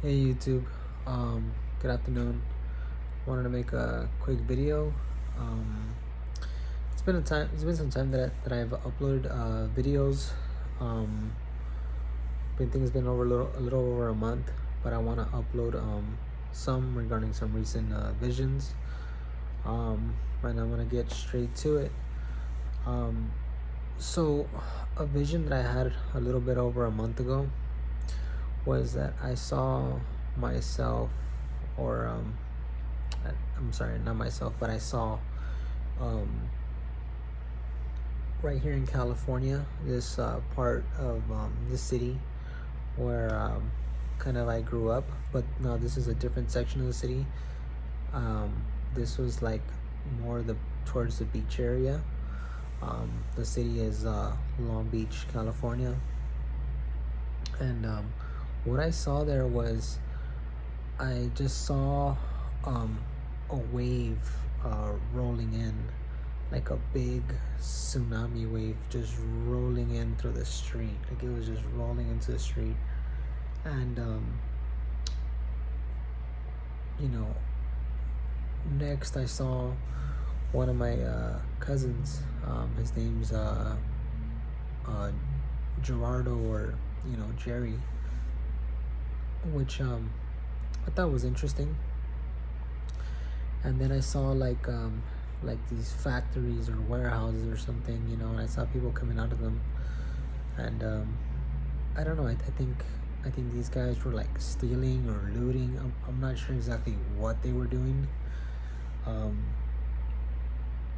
Hey YouTube, good afternoon. Wanted to make a quick video. Um, It's been some time that I've uploaded videos. Um, I think it's been over a little over a month, but I want to upload some regarding some recent visions. And I'm gonna get straight to it. Um, so a vision that I had a little bit over a month ago was that I saw myself, or I'm sorry, not myself, but I saw um, right here in California, this part of the city where kind of I grew up, but no, this is a different section of the city. Um, this was like more towards the beach area. The city is Long Beach, California, and what I saw there was I just saw um, a wave rolling in, like a big tsunami wave just rolling in through the street. Like it was just rolling into the street. And, you know, next I saw one of my cousins. His name's Gerardo, or, Jerry, which I thought was interesting. And then I saw like these factories or warehouses or something, and I saw people coming out of them. And I don't know. I think these guys were like stealing or looting. I'm not sure exactly what they were doing.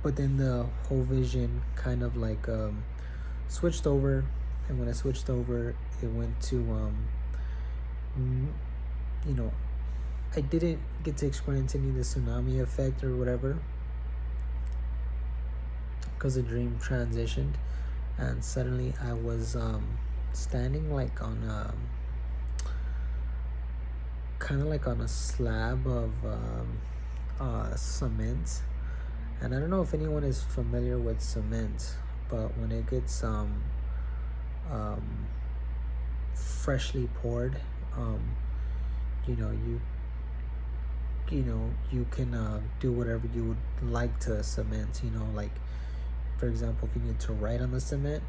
But then the whole vision kind of like switched over, and when I switched over, it went to you know, I didn't get to experience any of the tsunami effect or whatever, because the dream transitioned, and suddenly I was standing like on a kind of like on a slab of cement. And I don't know if anyone is familiar with cement, but when it gets freshly poured, you know you you can do whatever you would like to cement. Like, for example, if you need to write on the cement,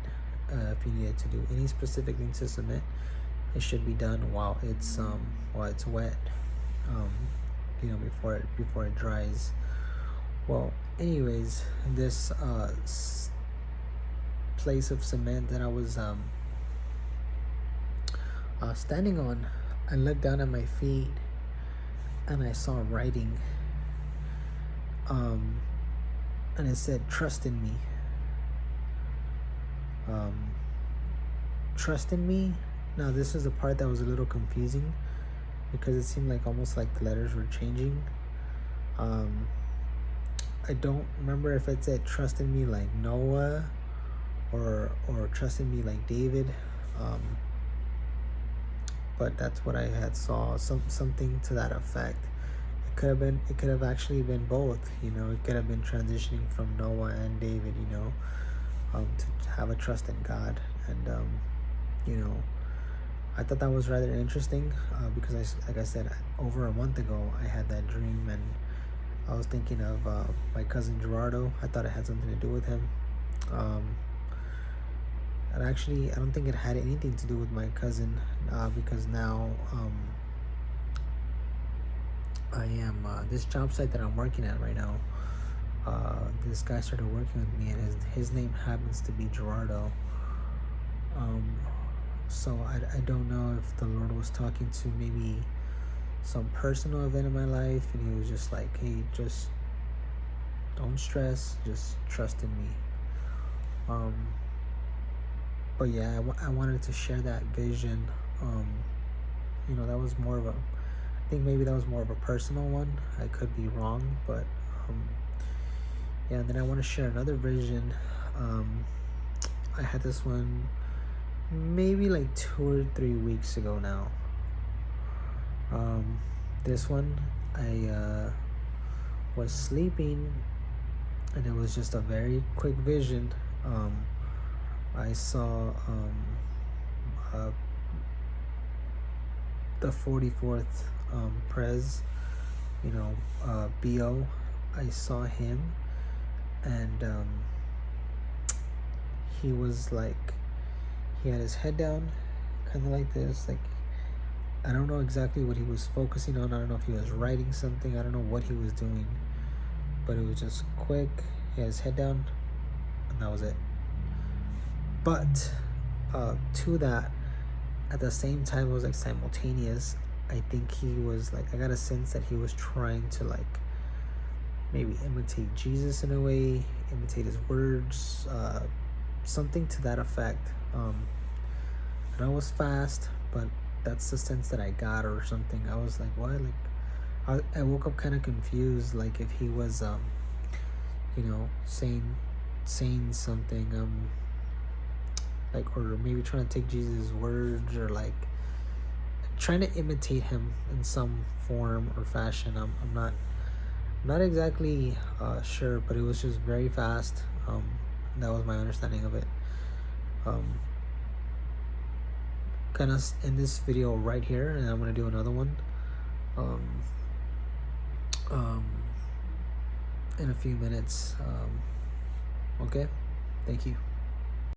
if you needed to do any specific thing to cement, it should be done while it's wet, before it dries. Well, anyways, this place of cement that I was standing on, I looked down at my feet and I saw writing, and it said, "Trust in me." Trust in me. Now, this is the part that was a little confusing, because it seemed like almost like the letters were changing. I don't remember if it said "trust in me" like Noah, or "trust in me" like David. But that's what I had saw, something to that effect. It could have actually been both. It could have been transitioning from Noah and David, to have a trust in God. And I thought that was rather interesting, because like I said, over a month ago I had that dream, and I was thinking of my cousin Gerardo. I thought it had something to do with him. And actually, I don't think it had anything to do with my cousin, because now I am this job site that I'm working at right now. This guy started working with me, and his name happens to be Gerardo. So I don't know if the Lord was talking to maybe some personal event in my life, and he was just like, "Hey, just don't stress, just trust in me." But yeah, I wanted to share that vision. That was more of I think maybe that was more of a personal one. I could be wrong, but yeah. And then I want to share another vision. I had this one maybe like 2 or 3 weeks ago now. This one, I was sleeping, and it was just a very quick vision. I saw the 44th Prez, BO. I saw him, and he was like, he had his head down, kind of like this. Like, I don't know exactly what he was focusing on. I don't know if he was writing something. I don't know what he was doing, but it was just quick. He had his head down, and that was it. But to that, at the same time, it was like simultaneous. I think he was like, I got a sense that he was trying to like maybe imitate Jesus in a way, imitate his words, something to that effect. I know it was fast, but that's the sense that I got, or something. I was like, what? Like, I woke up kind of confused, like if he was, saying something, like, or maybe trying to take Jesus' words, or like trying to imitate him in some form or fashion. I'm not exactly sure, but it was just very fast. That was my understanding of it. Gonna end this video right here, and I'm gonna do another one in a few minutes. Okay, thank you.